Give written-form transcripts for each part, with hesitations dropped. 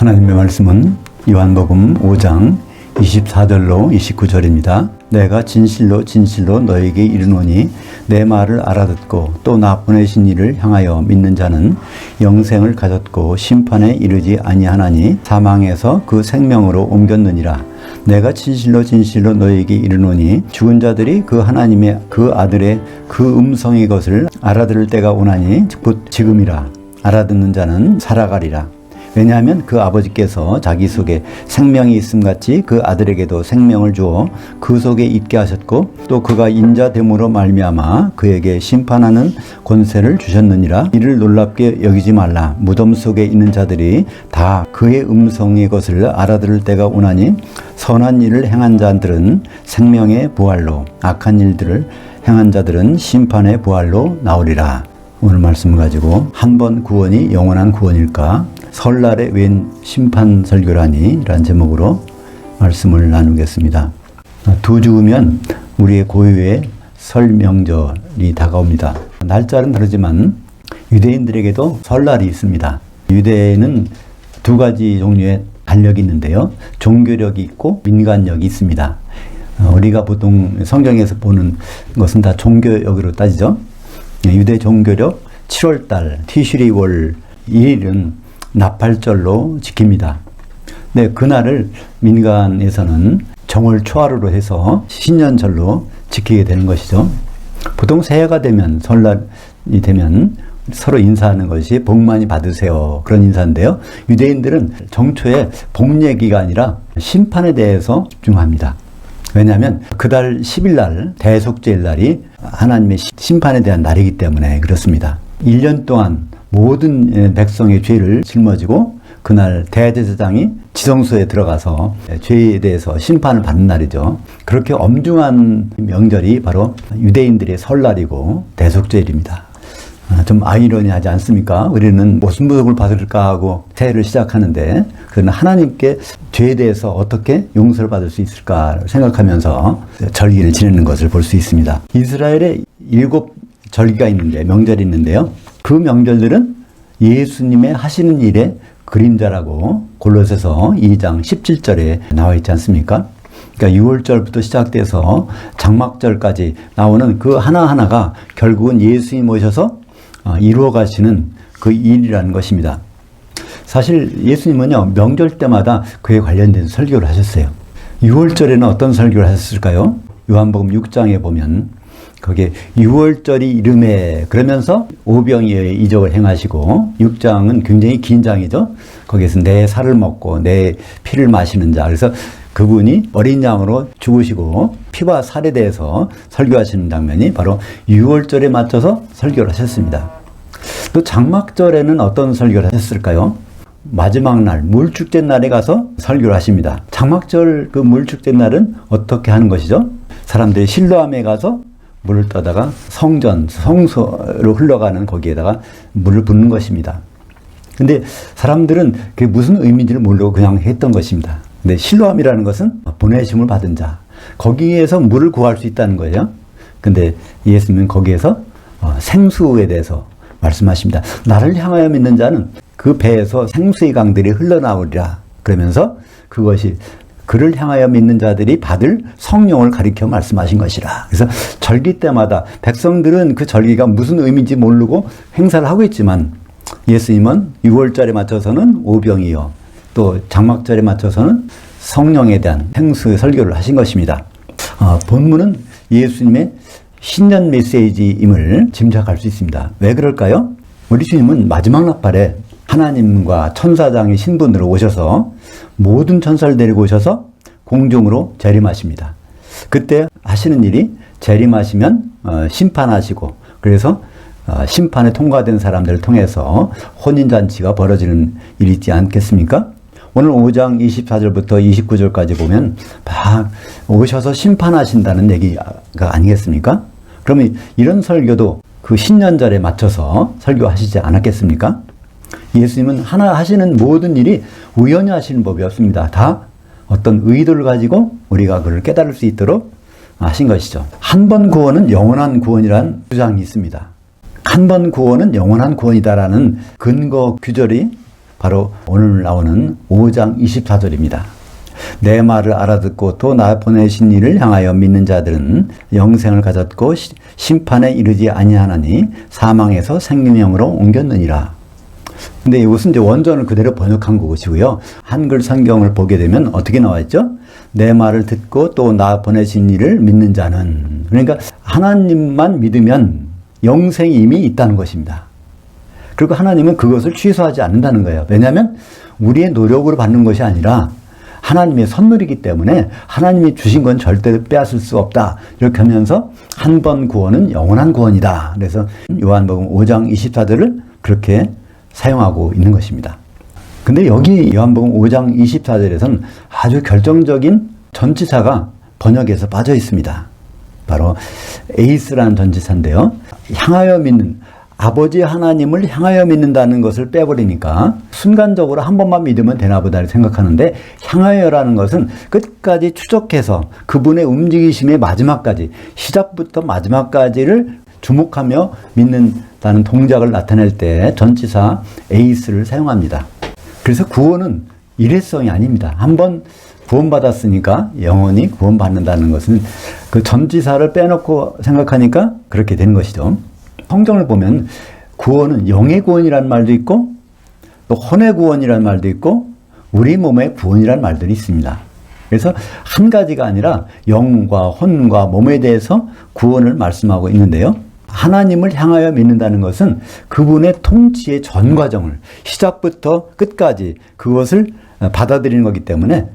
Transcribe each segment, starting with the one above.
하나님의 말씀은 요한복음 5장 24절로 29절입니다. 내가 진실로 진실로 너에게 이르노니 내 말을 알아듣고 또 나 보내신 이를 향하여 믿는 자는 영생을 가졌고 심판에 이르지 아니하나니 사망에서 그 생명으로 옮겼느니라. 내가 진실로 진실로 너에게 이르노니 죽은 자들이 그 하나님의 그 아들의 그 음성의 것을 알아들을 때가 오나니 곧 지금이라. 알아듣는 자는 살아가리라. 왜냐하면 그 아버지께서 자기 속에 생명이 있음같이 그 아들에게도 생명을 주어 그 속에 있게 하셨고 또 그가 인자됨으로 말미암아 그에게 심판하는 권세를 주셨느니라. 이를 놀랍게 여기지 말라. 무덤 속에 있는 자들이 다 그의 음성의 것을 알아들을 때가 오나니 선한 일을 행한 자들은 생명의 부활로 악한 일들을 행한 자들은 심판의 부활로 나오리라. 오늘 말씀을 가지고 한 번 구원이 영원한 구원일까? 설날에 웬 심판 설교라니? 라는 제목으로 말씀을 나누겠습니다. 두 주 후면 우리의 고유의 설 명절이 다가옵니다. 날짜는 다르지만 유대인들에게도 설날이 있습니다. 유대에는 두 가지 종류의 달력이 있는데요. 종교력이 있고 민간력이 있습니다. 우리가 보통 성경에서 보는 것은 다 종교력으로 따지죠. 유대 종교력 7월달 티슈리월 1일은 나팔절로 지킵니다. 네, 그날을 민간에서는 정월 초하루로 해서 신년절로 지키게 되는 것이죠. 보통 새해가 되면 설날이 되면 서로 인사하는 것이 복 많이 받으세요. 그런 인사인데요. 유대인들은 정초에 복 얘기가 아니라 심판에 대해서 집중합니다. 왜냐하면 그달 10일 날 대속죄일 날이 하나님의 심판에 대한 날이기 때문에 그렇습니다. 1년 동안 모든 백성의 죄를 짊어지고 그날 대제사장이 지성소에 들어가서 죄에 대해서 심판을 받는 날이죠. 그렇게 엄중한 명절이 바로 유대인들의 설날이고 대속죄일입니다. 좀 아이러니하지 않습니까? 우리는 무슨 보복을 받을까 하고 새해를 시작하는데 그는 하나님께 죄에 대해서 어떻게 용서를 받을 수 있을까 생각하면서 절기를 지내는 것을 볼 수 있습니다. 이스라엘에 7 절기가 있는데 명절이 있는데요. 그 명절들은 예수님의 하시는 일의 그림자라고 골로새서 2장 17절에 나와 있지 않습니까? 그러니까 6월절부터 시작돼서 장막절까지 나오는 그 하나하나가 결국은 예수님 오셔서 이루어 가시는 그 일이라는 것입니다. 사실 예수님은요, 명절 때마다 그에 관련된 설교를 하셨어요. 6월절에는 어떤 설교를 하셨을까요? 요한복음 6장에 보면 거기에 6월절이 이름에 그러면서 오병이어의 이적을 행하시고 6장은 굉장히 긴 장이죠. 거기에서 내 살을 먹고 내 피를 마시는 자. 그래서 그분이 어린 양으로 죽으시고 피와 살에 대해서 설교하시는 장면이 바로 6월절에 맞춰서 설교를 하셨습니다. 또 장막절에는 어떤 설교를 하셨을까요? 마지막 날 물축제 날에 가서 설교를 하십니다. 장막절 그 물축제 날은 어떻게 하는 것이죠? 사람들이 실로암에 가서 물을 떠다가 성전, 성소로 흘러가는 거기에다가 물을 붓는 것입니다. 근데 사람들은 그게 무슨 의미인지를 모르고 그냥 했던 것입니다. 근데 실로암이라는 것은 보내심을 받은 자, 거기에서 물을 구할 수 있다는 거예요. 근데 예수님은 거기에서 생수에 대해서 말씀하십니다. 나를 향하여 믿는 자는 그 배에서 생수의 강들이 흘러나오리라. 그러면서 그것이 그를 향하여 믿는 자들이 받을 성령을 가리켜 말씀하신 것이라. 그래서 절기 때마다 백성들은 그 절기가 무슨 의미인지 모르고 행사를 하고 있지만 예수님은 6월절에 맞춰서는 오병이어 또 장막절에 맞춰서는 성령에 대한 생수의 설교를 하신 것입니다. 본문은 예수님의 신년 메시지임을 짐작할 수 있습니다. 왜 그럴까요? 우리 주님은 마지막 나팔에 하나님과 천사장의 신분으로 오셔서 모든 천사를 데리고 오셔서 공중으로 재림하십니다. 그때 하시는 일이 재림하시면 심판하시고 그래서 심판에 통과된 사람들을 통해서 혼인잔치가 벌어지는 일이 있지 않겠습니까? 오늘 5장 24절부터 29절까지 보면 막 오셔서 심판하신다는 얘기가 아니겠습니까? 그러면 이런 설교도 그 신년절에 맞춰서 설교하시지 않았겠습니까? 예수님은 하나 하시는 모든 일이 우연히 하시는 법이 없습니다. 다 어떤 의도를 가지고 우리가 그걸 깨달을 수 있도록 하신 것이죠. 한 번 구원은 영원한 구원이라는 주장이 있습니다. 한 번 구원은 영원한 구원이다라는 근거 규절이 바로 오늘 나오는 5장 24절입니다. 내 말을 알아듣고 또 나 보내신 이를 향하여 믿는 자들은 영생을 가졌고 심판에 이르지 아니하나니 사망에서 생명으로 옮겼느니라. 근데 이것은 이제 원전을 그대로 번역한 것이고요. 한글 성경을 보게 되면 어떻게 나와 있죠? 내 말을 듣고 또 나 보내신 이를 믿는 자는, 그러니까 하나님만 믿으면 영생이 이미 있다는 것입니다. 그리고 하나님은 그것을 취소하지 않는다는 거예요. 왜냐하면 우리의 노력으로 받는 것이 아니라 하나님의 선물이기 때문에 하나님이 주신 건 절대로 빼앗을 수 없다. 이렇게 하면서 한 번 구원은 영원한 구원이다. 그래서 요한복음 5장 24절을 그렇게 사용하고 있는 것입니다. 근데 여기 요한복음 5장 24절에서는 아주 결정적인 전치사가 번역에서 빠져 있습니다. 바로 에이스라는 전치사인데요. 향하여 믿는, 아버지 하나님을 향하여 믿는다는 것을 빼버리니까 순간적으로 한 번만 믿으면 되나 보다 생각하는데, 향하여라는 것은 끝까지 추적해서 그분의 움직이심의 마지막까지, 시작부터 마지막까지를 주목하며 믿는다는 동작을 나타낼 때 전치사 에이스를 사용합니다. 그래서 구원은 일회성이 아닙니다. 한번 구원받았으니까 영원히 구원받는다는 것은 그 전치사를 빼놓고 생각하니까 그렇게 되는 것이죠. 성경을 보면 구원은 영의 구원이라는 말도 있고 또 혼의 구원이라는 말도 있고 우리 몸의 구원이라는 말들이 있습니다. 그래서 한 가지가 아니라 영과 혼과 몸에 대해서 구원을 말씀하고 있는데요. 하나님을 향하여 믿는다는 것은 그분의 통치의 전 과정을 시작부터 끝까지 그것을 받아들이는 거기 때문에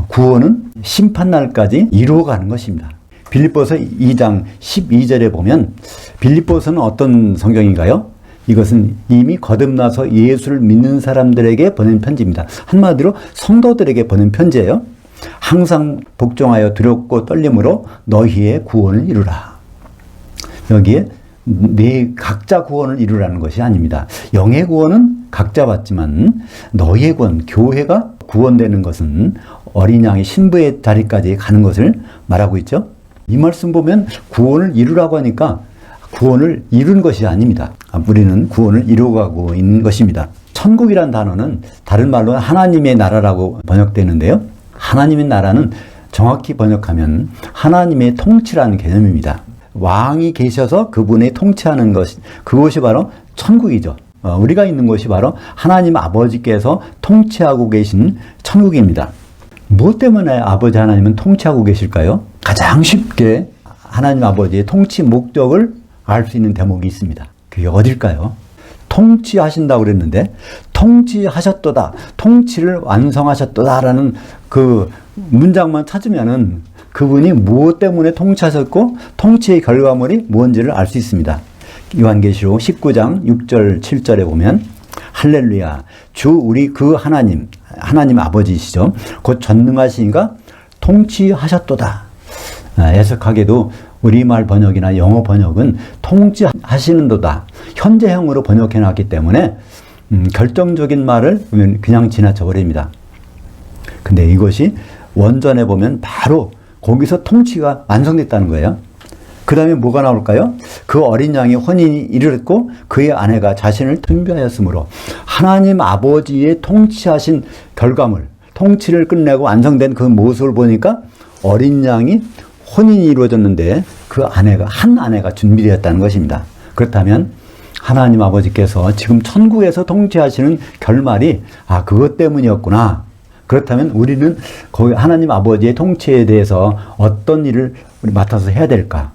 구원은 심판날까지 이루어가는 것입니다. 빌립보서 2장 12절에 보면, 빌립보서는 어떤 성경인가요? 이것은 이미 거듭나서 예수를 믿는 사람들에게 보낸 편지입니다. 한마디로 성도들에게 보낸 편지예요. 항상 복종하여 두렵고 떨림으로 너희의 구원을 이루라. 여기에 네 각자 구원을 이루라는 것이 아닙니다. 영의 구원은 각자 받지만 너희의 구원, 교회가 구원되는 것은 어린 양의 신부의 자리까지 가는 것을 말하고 있죠. 이 말씀 보면 구원을 이루라고 하니까 구원을 이룬 것이 아닙니다. 우리는 구원을 이루어가고 있는 것입니다. 천국이란 단어는 다른 말로 하나님의 나라라고 번역되는데요. 하나님의 나라는 정확히 번역하면 하나님의 통치라는 개념입니다. 왕이 계셔서 그분이 통치하는 것, 그것이 바로 천국이죠. 우리가 있는 곳이 바로 하나님 아버지께서 통치하고 계신 천국입니다. 무엇 때문에 아버지 하나님은 통치하고 계실까요? 가장 쉽게 하나님 아버지의 통치 목적을 알 수 있는 대목이 있습니다. 그게 어딜까요? 통치하신다고 그랬는데 통치하셨도다, 통치를 완성하셨도다라는 그 문장만 찾으면은 그분이 무엇 때문에 통치하셨고 통치의 결과물이 무엇인지를 알 수 있습니다. 요한계시록 19장 6절 7절에 보면 할렐루야, 주 우리 그 하나님 아버지시죠. 곧 전능하시니까 통치하셨도다. 애석하게도 우리말 번역이나 영어 번역은 통치하시는도다, 현재형으로 번역해놨기 때문에 결정적인 말을 그냥 지나쳐 버립니다. 근데 이것이 원전에 보면 바로 거기서 통치가 완성됐다는 거예요. 그 다음에 뭐가 나올까요? 그 어린 양이 혼인이 이르렀고 그의 아내가 자신을 tun비하였으므로, 하나님 아버지의 통치하신 결과물, 통치를 끝내고 완성된 그 모습을 보니까 어린 양이 혼인이 이루어졌는데 그 아내가, 한 아내가 준비되었다는 것입니다. 그렇다면 하나님 아버지께서 지금 천국에서 통치하시는 결말이 그것 때문이었구나. 그렇다면 우리는 거기 하나님 아버지의 통치에 대해서 어떤 일을 우리 맡아서 해야 될까?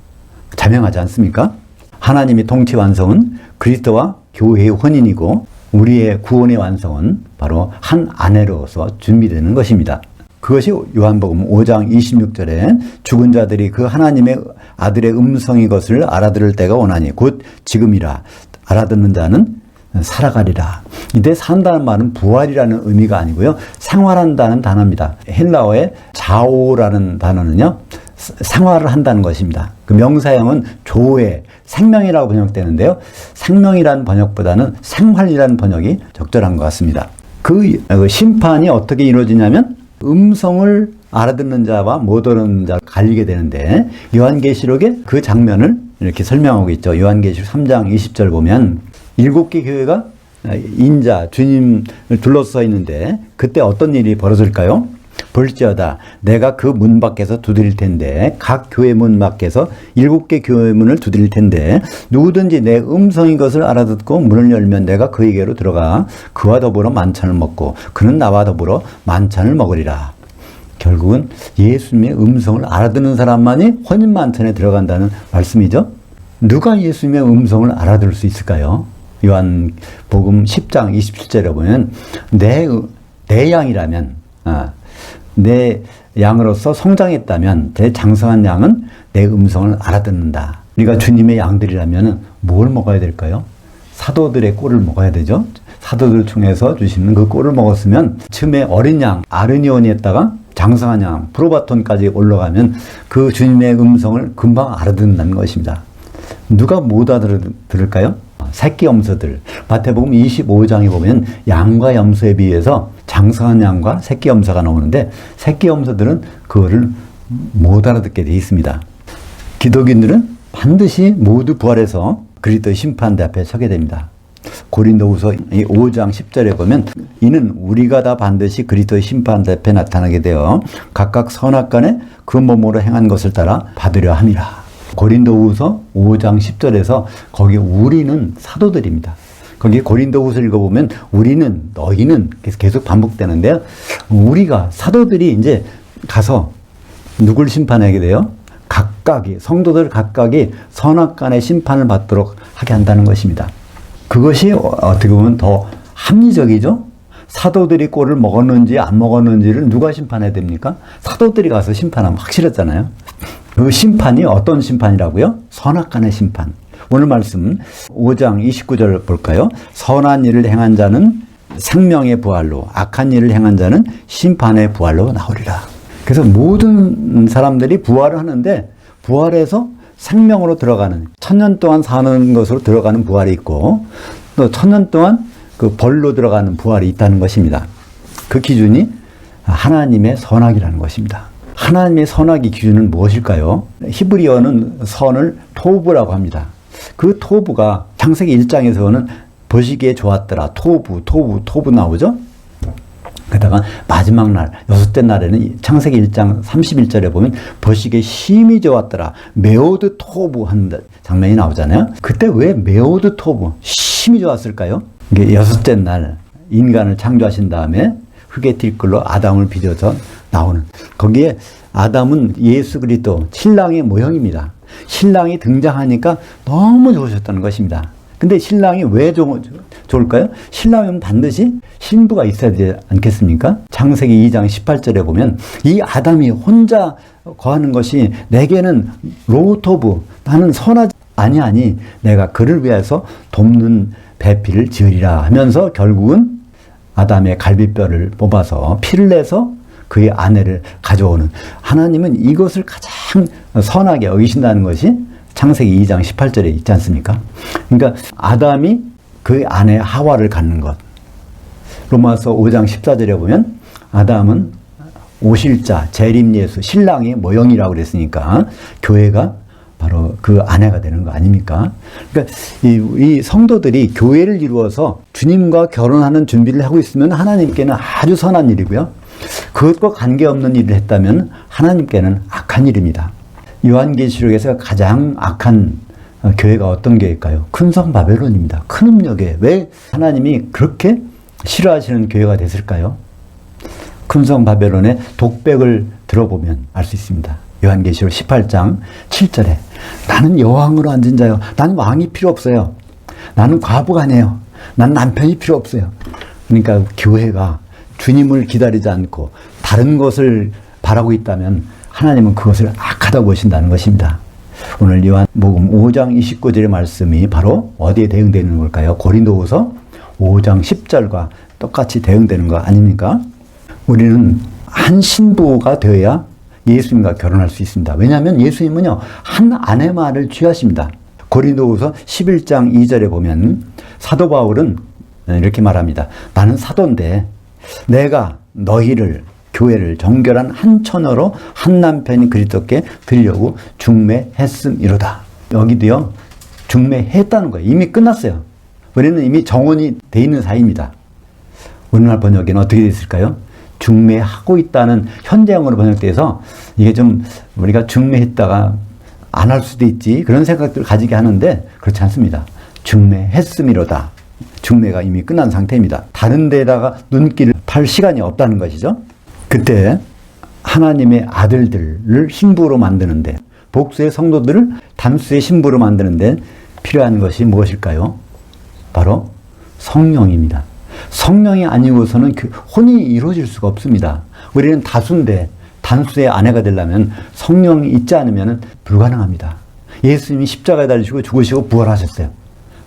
자명하지 않습니까? 하나님의 통치 완성은 그리스도와 교회의 혼인이고 우리의 구원의 완성은 바로 한 아내로서 준비되는 것입니다. 그것이 요한복음 5장 26절에 죽은 자들이 그 하나님의 아들의 음성이 것을 알아들을 때가 오나니 곧 지금이라, 알아듣는 자는 살아가리라. 이때 산다는 말은 부활이라는 의미가 아니고요, 생활한다는 단어입니다. 헬라어의 자오라는 단어는요, 생활을 한다는 것입니다. 그 명사형은 조회, 생명이라고 번역되는데요, 생명이라는 번역보다는 생활이라는 번역이 적절한 것 같습니다. 그 심판이 어떻게 이루어지냐면 음성을 알아듣는 자와 못 듣는 자가 갈리게 되는데, 요한계시록에 그 장면을 이렇게 설명하고 있죠. 요한계시록 3장 20절 보면 7개 교회가 인자 주님을 둘러싸여 있는데 그때 어떤 일이 벌어질까요? 볼지어다 내가 그 문 밖에서 두드릴 텐데 각 교회 문 밖에서 7개 교회 문을 두드릴 텐데 누구든지 내 음성인 것을 알아듣고 문을 열면 내가 그에게로 들어가 그와 더불어 만찬을 먹고 그는 나와 더불어 만찬을 먹으리라. 결국은 예수님의 음성을 알아듣는 사람만이 혼인 만찬에 들어간다는 말씀이죠. 누가 예수님의 음성을 알아들을 수 있을까요? 요한복음 10장 27절에 보면 내 양이라면 내 양으로서 성장했다면 내 장성한 양은 내 음성을 알아듣는다. 우리가 주님의 양들이라면 뭘 먹어야 될까요? 사도들의 꼴을 먹어야 되죠. 사도들 중에서 주시는 그 꼴을 먹었으면 처음에 어린 양 아르니온이었다가 장성한 양 프로바톤까지 올라가면 그 주님의 음성을 금방 알아듣는다는 것입니다. 누가 못 알아들을까요? 새끼 염소들. 마태복음 25장에 보면 양과 염소에 비해서 장성한 양과 새끼 염소가 나오는데 새끼 염소들은 그거를 못 알아듣게 되어 있습니다. 기독인들은 반드시 모두 부활해서 그리스도의 심판대 앞에 서게 됩니다. 고린도후서 5장 10절에 보면 이는 우리가 다 반드시 그리스도의 심판대 앞에 나타나게 되어 각각 선악간에 그 몸으로 행한 것을 따라 받으려 함이라. 고린도후서 5장 10절에서 거기 우리는 사도들입니다. 거기 고린도후서 읽어보면 우리는 너희는 계속 반복되는데요. 우리가 사도들이 이제 가서 누굴 심판하게 돼요? 각각이 성도들 각각이 선악간의 심판을 받도록 하게 한다는 것입니다. 그것이 어떻게 보면 더 합리적이죠. 사도들이 꼴을 먹었는지 안 먹었는지를 누가 심판해야 됩니까? 사도들이 가서 심판하면 확실했잖아요. 그 심판이 어떤 심판이라고요? 선악간의 심판. 오늘 말씀 5장 29절 볼까요? 선한 일을 행한 자는 생명의 부활로 악한 일을 행한 자는 심판의 부활로 나오리라. 그래서 모든 사람들이 부활을 하는데 부활해서 생명으로 들어가는 천년 동안 사는 것으로 들어가는 부활이 있고 또 천년 동안 그 벌로 들어가는 부활이 있다는 것입니다. 그 기준이 하나님의 선악이라는 것입니다. 하나님의 선악의 기준은 무엇일까요? 히브리어는 선을 토부라고 합니다. 그 토부가 창세기 1장에서는 보시기에 좋았더라. 토부 나오죠? 게다가 마지막 날, 여섯째 날에는 창세기 1장 31절에 보면 보시기에 심히 좋았더라. 메오드 토부 하는 장면이 나오잖아요. 그때 왜 메오드 토부, 심히 좋았을까요? 이게 여섯째 날 인간을 창조하신 다음에 흙의 틸끌로 아담을 빚어서 나오는 거기에 아담은 예수 그리스도 신랑의 모형입니다. 신랑이 등장하니까 너무 좋으셨다는 것입니다. 근데 신랑이 왜 좋을까요? 신랑은 반드시 신부가 있어야 되지 않겠습니까? 창세기 2장 18절에 보면 이 아담이 혼자 거하는 것이 내게는 로토브 나는 선하지 아니하니 내가 그를 위해서 돕는 배필을 지으리라 하면서 결국은 아담의 갈비뼈를 뽑아서 피를 내서 그의 아내를 가져오는 하나님은 이것을 가장 선하게 여기신다는 것이 창세기 2장 18절에 있지 않습니까? 그러니까 아담이 그의 아내 하와를 갖는 것. 로마서 5장 14절에 보면 아담은 오실자, 재림예수, 신랑의 모형이라고 그랬으니까 교회가 바로 그 아내가 되는 거 아닙니까? 그러니까 이 성도들이 교회를 이루어서 주님과 결혼하는 준비를 하고 있으면 하나님께는 아주 선한 일이고요. 그것과 관계없는 일을 했다면 하나님께는 악한 일입니다. 요한계시록에서 가장 악한 교회가 어떤 교회일까요? 큰성 바벨론입니다. 큰 음력에 왜 하나님이 그렇게 싫어하시는 교회가 됐을까요? 큰성 바벨론의 독백을 들어보면 알 수 있습니다. 요한계시록 18장 7절에 나는 여왕으로 앉은 자요. 나는 왕이 필요 없어요. 나는 과부가 아니에요. 난 남편이 필요 없어요. 그러니까 교회가 주님을 기다리지 않고 다른 것을 바라고 있다면 하나님은 그것을 악하다고 보신다는 것입니다. 오늘 요한복음 5장 29절의 말씀이 바로 어디에 대응되는 걸까요? 고린도후서 5장 10절과 똑같이 대응되는 거 아닙니까? 우리는 한 신부가 되어야 예수님과 결혼할 수 있습니다. 왜냐하면 예수님은요, 한 아내만을 취하십니다. 고린도후서 11장 2절에 보면 사도 바울은 이렇게 말합니다. 나는 사도인데 내가 너희를 교회를 정결한 한 처녀로 한 남편이 그리스도께 드리려고 중매했음이로다. 여기도요, 중매했다는 거예요. 이미 끝났어요. 우리는 이미 정원이 돼 있는 사이입니다. 오늘날 번역에는 어떻게 되어 있을까요? 중매하고 있다는 현재형으로 번역돼서 이게 좀 우리가 중매했다가 안 할 수도 있지 그런 생각들을 가지게 하는데 그렇지 않습니다. 중매했음이로다. 중매가 이미 끝난 상태입니다. 다른 데다가 눈길을 팔 시간이 없다는 것이죠. 그때 하나님의 아들들을 신부로 만드는데 복수의 성도들을 단수의 신부로 만드는데 필요한 것이 무엇일까요? 바로 성령입니다. 성령이 아니고서는 그 혼이 이루어질 수가 없습니다. 우리는 다수인데 단수의 아내가 되려면 성령이 있지 않으면 불가능합니다. 예수님이 십자가에 달리시고 죽으시고 부활하셨어요.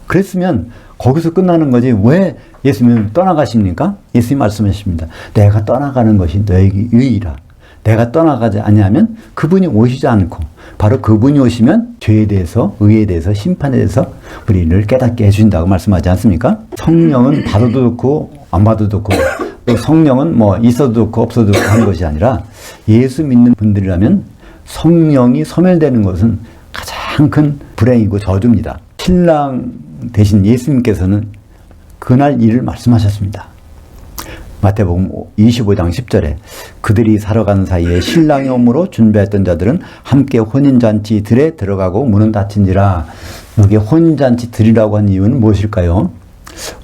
그랬으면 거기서 끝나는 거지 왜 예수님은 떠나가십니까? 예수님 말씀하십니다. 내가 떠나가는 것이 너에게 유의라. 내가 떠나가지 아니하면 그분이 오시지 않고 바로 그분이 오시면 죄에 대해서 의에 대해서 심판에 대해서 우리를 깨닫게 해주신다고 말씀하지 않습니까? 성령은 받아도 좋고 안 받아도 좋고 또 성령은 뭐 있어도 좋고 없어도 좋고 하는 것이 아니라 예수 믿는 분들이라면 성령이 소멸되는 것은 가장 큰 불행이고 저주입니다. 신랑 대신 예수님께서는 그날 일을 말씀하셨습니다. 마태복음 25장 10절에 그들이 살아가는 사이에 신랑이 오므로 준비했던 자들은 함께 혼인잔치들에 들어가고 문은 닫힌지라. 여기 혼인잔치들이라고 한 이유는 무엇일까요?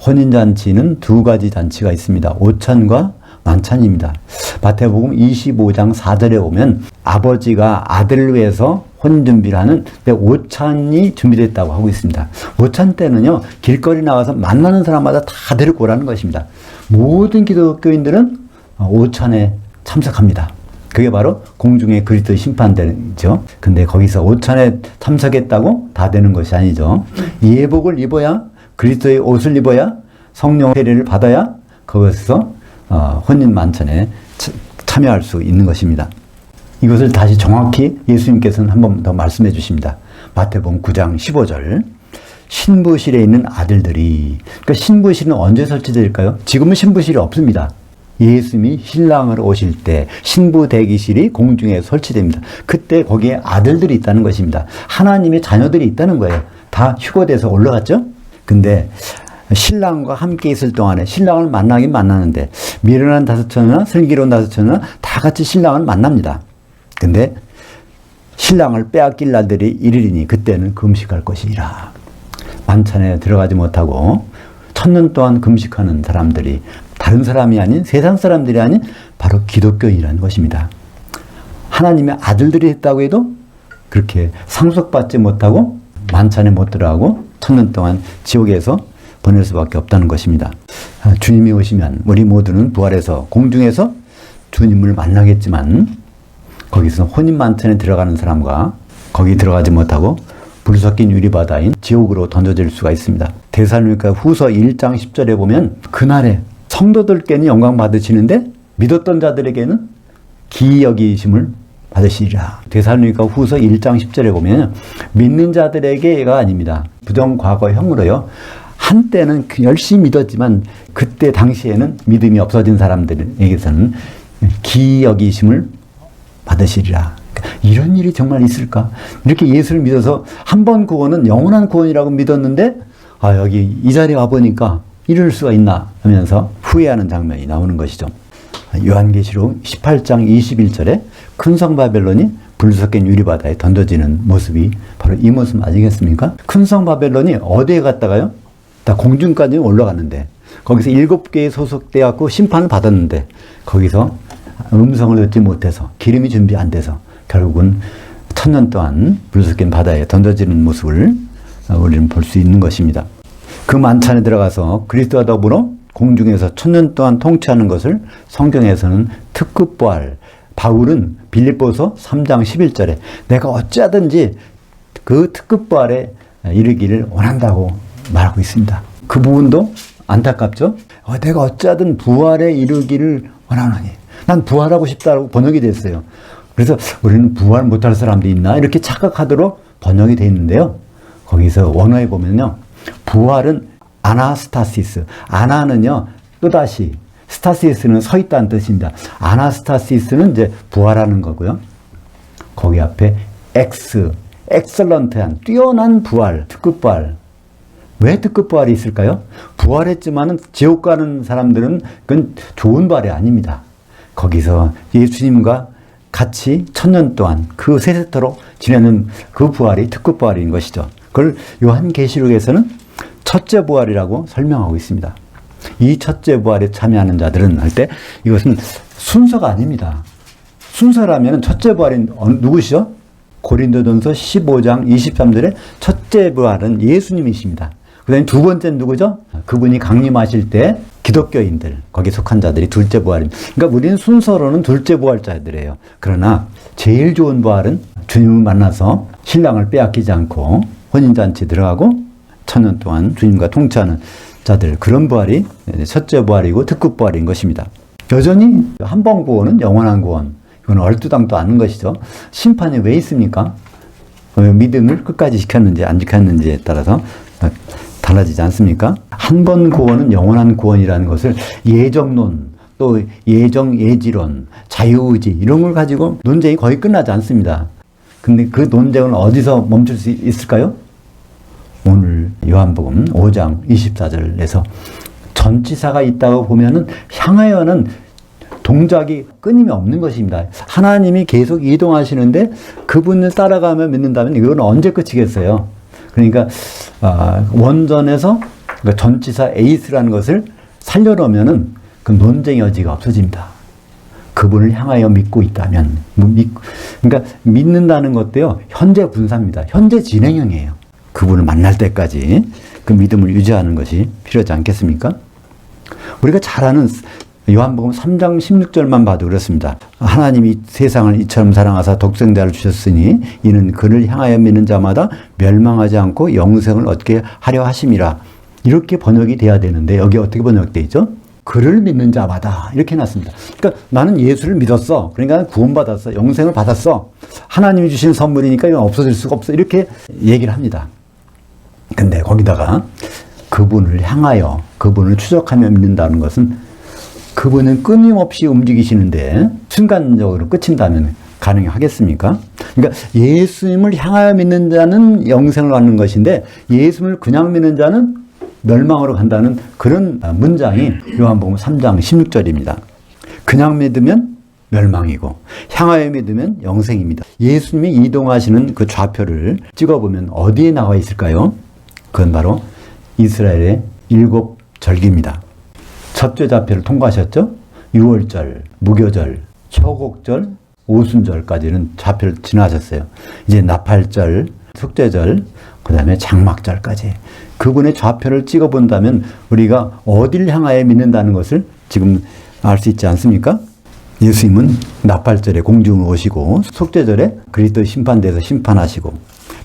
혼인잔치는 두 가지 잔치가 있습니다. 오찬과 만찬입니다. 마태복음 25장 4절에 보면 아버지가 아들을 위해서 혼인 준비를 하는 오찬이 준비됐다고 하고 있습니다. 오찬 때는요, 길거리 나가서 만나는 사람마다 다 데리고 오라는 것입니다. 모든 기독교인들은 오찬에 참석합니다. 그게 바로 공중의 그리스도 심판대죠. 근데 거기서 오찬에 참석했다고 다 되는 것이 아니죠. 예복을 입어야, 그리스도의 옷을 입어야, 성령 세례를 받아야 거기서 혼인 만찬에 참여할 수 있는 것입니다. 이것을 다시 정확히 예수님께서는 한 번 더 말씀해 주십니다. 마태복음 9장 15절. 신부실에 있는 아들들이, 그러니까 신부실은 언제 설치될까요? 지금은 신부실이 없습니다. 예수님이 신랑으로 오실 때 신부 대기실이 공중에 설치됩니다. 그때 거기에 아들들이 있다는 것입니다. 하나님의 자녀들이 있다는 거예요. 다 휴거돼서 올라갔죠? 근데 신랑과 함께 있을 동안에 신랑을 만나긴 만나는데 미련한 다섯처나 슬기로운 다섯처나 다 같이 신랑을 만납니다. 근데 신랑을 빼앗길 날들이 이르리니 그때는 금식할 것이라. 만찬에 들어가지 못하고 천년 동안 금식하는 사람들이 다른 사람이 아닌 세상 사람들이 아닌 바로 기독교인이라는 것입니다. 하나님의 아들들이 했다고 해도 그렇게 상속받지 못하고 만찬에 못 들어가고 천년 동안 지옥에서 보낼 수밖에 없다는 것입니다. 주님이 오시면 우리 모두는 부활해서 공중에서 주님을 만나겠지만 거기서 혼인 만찬에 들어가는 사람과 거기 들어가지 못하고 불 섞인 유리바다인 지옥으로 던져질 수가 있습니다. 데살로니가 후서 1장 10절에 보면 그날에 성도들께는 영광 받으시는데 믿었던 자들에게는 기이 여기심을 받으시리라. 데살로니가 후서 1장 10절에 보면 믿는 자들에게가 아닙니다. 부정과거형으로요. 한때는 열심히 믿었지만 그때 당시에는 믿음이 없어진 사람들에게서는 기이 여기심을 받으시리라. 이런 일이 정말 있을까? 이렇게 예수를 믿어서 한 번 구원은 영원한 구원이라고 믿었는데 여기 이 자리에 와보니까 이럴 수가 있나 하면서 후회하는 장면이 나오는 것이죠. 요한계시록 18장 21절에 큰 성 바벨론이 불 섞인 유리바다에 던져지는 모습이 바로 이 모습 아니겠습니까? 큰 성 바벨론이 어디에 갔다가요? 다 공중까지 올라갔는데 거기서 7개에 소속돼 갖고 심판을 받았는데 거기서 음성을 듣지 못해서 기름이 준비 안 돼서 결국은 천년 동안 불 섞인 바다에 던져지는 모습을 우리는 볼 수 있는 것입니다. 그 만찬에 들어가서 그리스도와 더불어 공중에서 천년 동안 통치하는 것을 성경에서는 특급 부활, 바울은 빌립보서 3장 11절에 내가 어찌하든지 그 특급 부활에 이르기를 원한다고 말하고 있습니다. 그 부분도 안타깝죠? 내가 어찌하든 부활에 이르기를 원하노니 난 부활하고 싶다고 번역이 됐어요. 그래서 우리는 부활 못할 사람도 있나 이렇게 착각하도록 번역이 되어 있는데요. 거기서 원어에 보면요. 부활은 아나스타시스. 아나는요. 또다시 스타시스는 서 있다는 뜻입니다. 아나스타시스는 이제 부활하는 거고요. 거기 앞에 엑셀런트한 뛰어난 부활, 특급 부활. 왜 특급 부활이 있을까요? 부활했지만은 지옥 가는 사람들은 그건 좋은 부활이 아닙니다. 거기서 예수님과 같이 1000년 동안 그 세세토록 지내는 그 부활이 특급 부활인 것이죠. 그걸 요한계시록에서는 첫째 부활이라고 설명하고 있습니다. 이 첫째 부활에 참여하는 자들은 할 때 이것은 순서가 아닙니다. 순서라면 첫째 부활인 누구시죠? 고린도전서 15장 23절에 첫째 부활은 예수님이십니다. 그 다음에 두 번째는 누구죠? 그분이 강림하실 때 기독교인들, 거기에 속한 자들이 둘째 부활입니다. 그러니까 우리는 순서로는 둘째 부활자들이에요. 그러나 제일 좋은 부활은 주님을 만나서 신랑을 빼앗기지 않고 혼인잔치 들어가고 1000년 동안 주님과 통치하는 자들, 그런 부활이 첫째 부활이고 특급 부활인 것입니다. 여전히 한 번 구원은 영원한 구원, 이건 얼토당토 않는 것이죠. 심판이 왜 있습니까? 믿음을 끝까지 지켰는지 안 지켰는지에 따라서 달라지지 않습니까? 한 번 구원은 영원한 구원이라는 것을 예정론, 또 예정예지론, 자유의지 이런 걸 가지고 논쟁이 거의 끝나지 않습니다. 근데 그 논쟁을 어디서 멈출 수 있을까요? 오늘 요한복음 5장 24절에서 전치사가 있다고 보면은 향하여는 동작이 끊임이 없는 것입니다. 하나님이 계속 이동하시는데 그분을 따라가며 믿는다면 이건 언제 끝이겠어요? 그러니까 원전에서 전치사 에이스라는 것을 살려놓으면은 그 논쟁의 여지가 없어집니다. 그분을 향하여 믿고 있다면, 그러니까 믿는다는 것도요, 현재 분사입니다. 현재 진행형이에요. 그분을 만날 때까지 그 믿음을 유지하는 것이 필요하지 않겠습니까? 우리가 잘 아는 요한복음 3장 16절만 봐도 그렇습니다. 하나님이 세상을 이처럼 사랑하사 독생자를 주셨으니 이는 그를 향하여 믿는 자마다 멸망하지 않고 영생을 얻게 하려 하심이라. 이렇게 번역이 돼야 되는데 여기 어떻게 번역되어 있죠? 그를 믿는 자마다 이렇게 해놨습니다. 그러니까 나는 예수를 믿었어. 그러니까 구원받았어. 영생을 받았어. 하나님이 주신 선물이니까 이건 없어질 수가 없어. 이렇게 얘기를 합니다. 근데 거기다가 그분을 향하여, 그분을 추적하며 믿는다는 것은 그분은 끊임없이 움직이시는데 순간적으로 끝인다면 가능하겠습니까? 그러니까 예수님을 향하여 믿는 자는 영생을 얻는 것인데 예수님을 그냥 믿는 자는 멸망으로 간다는 그런 문장이 요한복음 3장 16절입니다. 그냥 믿으면 멸망이고 향하여 믿으면 영생입니다. 예수님이 이동하시는 그 좌표를 찍어보면 어디에 나와 있을까요? 그건 바로 이스라엘의 7절기입니다. 첫째 좌표를 통과하셨죠? 유월절, 무교절, 초곡절, 오순절까지는 좌표를 지나셨어요. 이제 나팔절, 속죄절, 그 다음에 장막절까지. 그분의 좌표를 찍어본다면 우리가 어딜 향하여 믿는다는 것을 지금 알 수 있지 않습니까? 예수님은 나팔절에 공중을 오시고 속죄절에 그리스도 심판대에서 심판하시고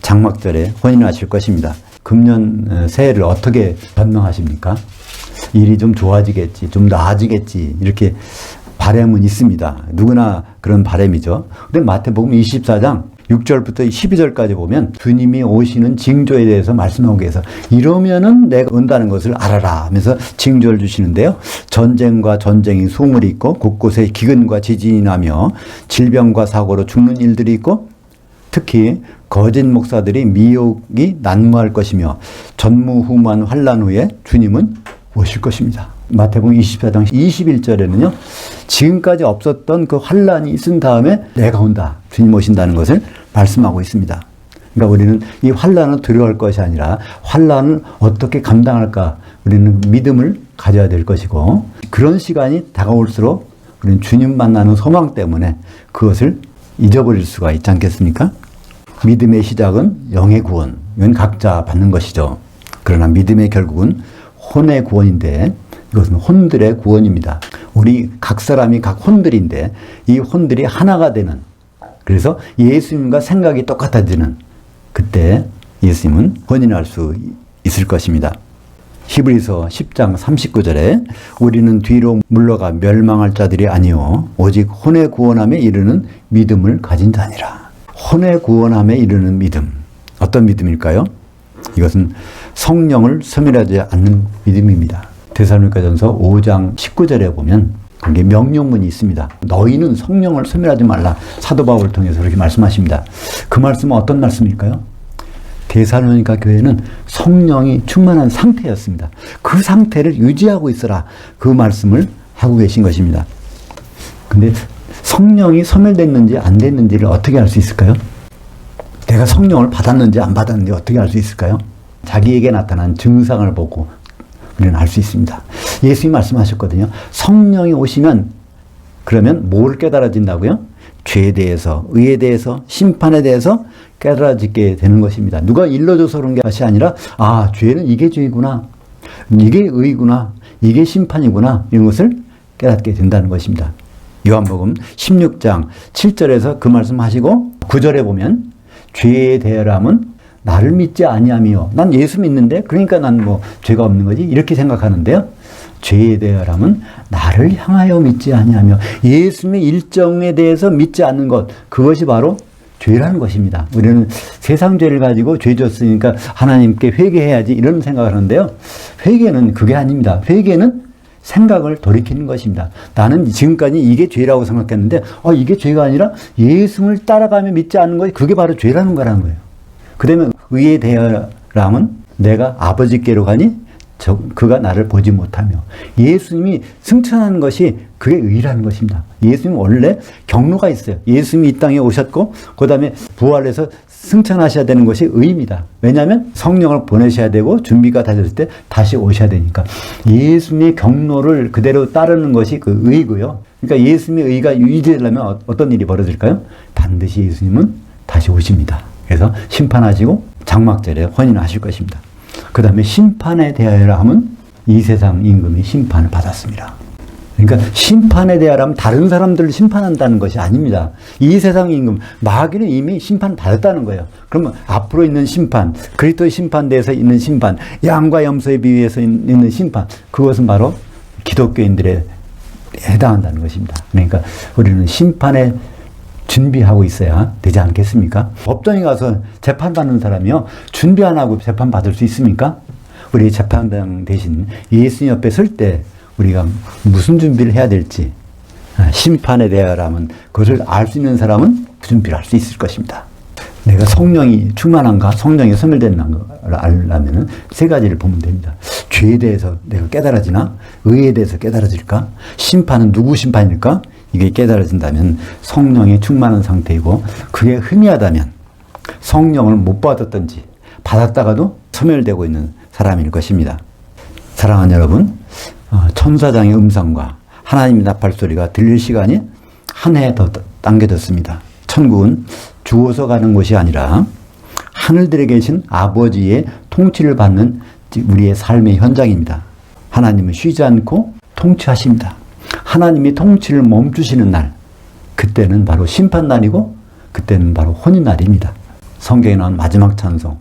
장막절에 혼인하실 것입니다. 금년 새해를 어떻게 전망하십니까? 일이 좀 좋아지겠지, 좀 나아지겠지 이렇게 바람은 있습니다. 누구나 그런 바람이죠. 근데 마태복음 24장 6절부터 12절까지 보면 주님이 오시는 징조에 대해서 말씀하고 계셔서 이러면은 내가 온다는 것을 알아라 하면서 징조를 주시는데요. 전쟁과 전쟁이 소물이 있고 곳곳에 기근과 지진이 나며 질병과 사고로 죽는 일들이 있고 특히 거짓 목사들이 미혹이 난무할 것이며 전무후무한 환난 후에 주님은 오실 것입니다. 마태복음 24장 21절에는요. 지금까지 없었던 그 환난이 있은 다음에 내가 온다. 주님 오신다는 것을 말씀하고 있습니다. 그러니까 우리는 이 환난을 두려워할 것이 아니라 환난을 어떻게 감당할까 우리는 믿음을 가져야 될 것이고 그런 시간이 다가올수록 우리는 주님 만나는 소망 때문에 그것을 잊어버릴 수가 있지 않겠습니까? 믿음의 시작은 영의 구원. 이건 각자 받는 것이죠. 그러나 믿음의 결국은 혼의 구원인데 이것은 혼들의 구원입니다. 우리 각 사람이 각 혼들인데 이 혼들이 하나가 되는 그래서 예수님과 생각이 똑같아지는 그때 예수님은 혼인할 수 있을 것입니다. 히브리서 10장 39절에 우리는 뒤로 물러가 멸망할 자들이 아니요 오직 혼의 구원함에 이르는 믿음을 가진 자니라. 혼의 구원함에 이르는 믿음. 어떤 믿음일까요? 이것은 성령을 소멸하지 않는 믿음입니다. 데살로니가전서 5장 19절에 보면 거기에 명령문이 있습니다. 너희는 성령을 소멸하지 말라. 사도 바울을 통해서 그렇게 말씀하십니다. 그 말씀은 어떤 말씀일까요? 데살로니가 교회는 성령이 충만한 상태였습니다. 그 상태를 유지하고 있어라. 그 말씀을 하고 계신 것입니다. 근데 성령이 소멸됐는지 안 됐는지를 어떻게 알 수 있을까요? 내가 성령을 받았는지 안 받았는지 어떻게 알 수 있을까요? 자기에게 나타난 증상을 보고 우리는 알 수 있습니다. 예수님이 말씀하셨거든요. 성령이 오시면 그러면 뭘 깨달아진다고요? 죄에 대해서, 의에 대해서, 심판에 대해서 깨달아지게 되는 것입니다. 누가 일러줘서 그런 것이 아니라 아, 죄는 이게 죄이구나. 이게 의구나. 이게 심판이구나. 이런 것을 깨닫게 된다는 것입니다. 요한복음 16장 7절에서 그 말씀하시고 9절에 보면 죄에 대하람은 나를 믿지 아니하며 난 예수 믿는데 그러니까 난 뭐 죄가 없는 거지 이렇게 생각하는데요. 죄에 대하람은 나를 향하여 믿지 아니하며 예수님의 일정에 대해서 믿지 않는 것 그것이 바로 죄라는 것입니다. 우리는 세상 죄를 가지고 죄 졌으니까 하나님께 회개해야지 이런 생각을 하는데요. 회개는 그게 아닙니다. 회개는 생각을 돌이키는 것입니다. 나는 지금까지 이게 죄라고 생각했는데 이게 죄가 아니라 예수를 따라가며 믿지 않는 것이 그게 바로 죄라는 거라는 거예요. 그 다음에 의에 대하람은 내가 아버지께로 가니 그가 나를 보지 못하며 예수님이 승천하는 것이 그게 의라는 것입니다. 예수님 원래 경로가 있어요. 예수님이 이 땅에 오셨고 그 다음에 부활해서 승천하셔야 되는 것이 의입니다. 왜냐하면 성령을 보내셔야 되고 준비가 다 됐을 때 다시 오셔야 되니까 예수님의 경로를 그대로 따르는 것이 그 의고요. 그러니까 예수님의 의가 유지되려면 어떤 일이 벌어질까요? 반드시 예수님은 다시 오십니다. 그래서 심판하시고 장막절에 혼인하실 것입니다. 그 다음에 심판에 대하여라 하면 이 세상 임금이 심판을 받았습니다. 그러니까 심판에 대하여라면 다른 사람들을 심판한다는 것이 아닙니다. 이 세상 임금 마귀는 이미 심판을 받았다는 거예요. 그러면 앞으로 있는 심판, 그리스도의 심판대에서 있는 심판, 양과 염소에 비유해서 있는 심판, 그것은 바로 기독교인들에 해당한다는 것입니다. 그러니까 우리는 심판에 준비하고 있어야 되지 않겠습니까? 법정에 가서 재판받는 사람이요. 준비 안 하고 재판받을 수 있습니까? 우리 재판장 대신 예수님 옆에 설 때 우리가 무슨 준비를 해야 될지 심판에 대하여라면 그것을 알 수 있는 사람은 그 준비를 할 수 있을 것입니다. 내가 성령이 충만한가 성령이 소멸됐는가를 알려면 세 가지를 보면 됩니다. 죄에 대해서 내가 깨달아지나? 의에 대해서 깨달아질까? 심판은 누구 심판일까? 이게 깨달아진다면 성령이 충만한 상태이고 그게 희미하다면 성령을 못 받았던지 받았다가도 소멸되고 있는 사람일 것입니다. 사랑하는 여러분, 천사장의 음성과 하나님의 나팔 소리가 들릴 시간이 한 해 더 당겨졌습니다. 천국은 죽어서 가는 곳이 아니라 하늘들에 계신 아버지의 통치를 받는 우리의 삶의 현장입니다. 하나님은 쉬지 않고 통치하십니다. 하나님이 통치를 멈추시는 날, 그때는 바로 심판날이고 그때는 바로 혼인날입니다. 성경에 나온 마지막 찬송,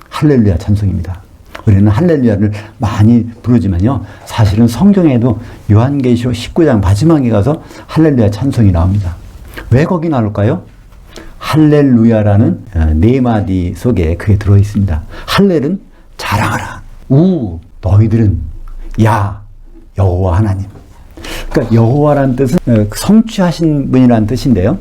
할렐루야 찬송입니다. 우리는 할렐루야를 많이 부르지만요, 사실은 성경에도 요한계시록 19장 마지막에 가서 할렐루야 찬송이 나옵니다. 왜 거기 나올까요? 할렐루야라는 네 마디 속에 그게 들어있습니다. 할렐은 자랑하라. 우 너희들은 야 여호와 하나님. 그러니까 여호와라는 뜻은 성취하신 분이라는 뜻인데요.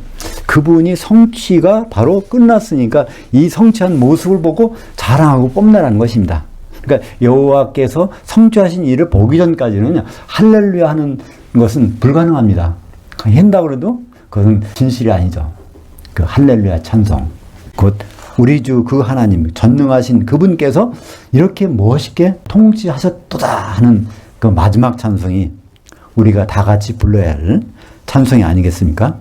그분이 성취가 바로 끝났으니까 이 성취한 모습을 보고 자랑하고 뽐내라는 것입니다. 그러니까 여호와께서 성취하신 일을 보기 전까지는 할렐루야 하는 것은 불가능합니다. 한다고 해도 그것은 진실이 아니죠. 그 할렐루야 찬송, 곧 우리 주 그 하나님 전능하신 그분께서 이렇게 멋있게 통치하셨도다 하는 그 마지막 찬송이 우리가 다 같이 불러야 할 찬송이 아니겠습니까?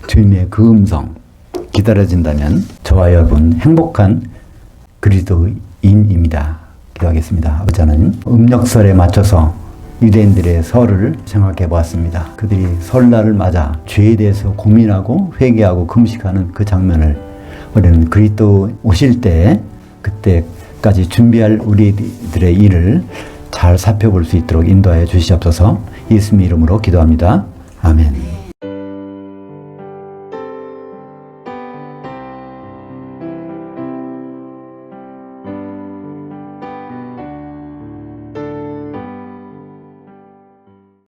주님의 그 음성 기다려진다면 저와 여러분 행복한 그리스도인입니다. 기도하겠습니다. 아버지 하나님, 음력설에 맞춰서 유대인들의 설을 생각해 보았습니다. 그들이 설날을 맞아 죄에 대해서 고민하고 회개하고 금식하는 그 장면을 우리는 그리스도 오실 때 그때까지 준비할 우리들의 일을 잘 살펴볼 수 있도록 인도하여 주시옵소서. 예수님의 이름으로 기도합니다. 아멘.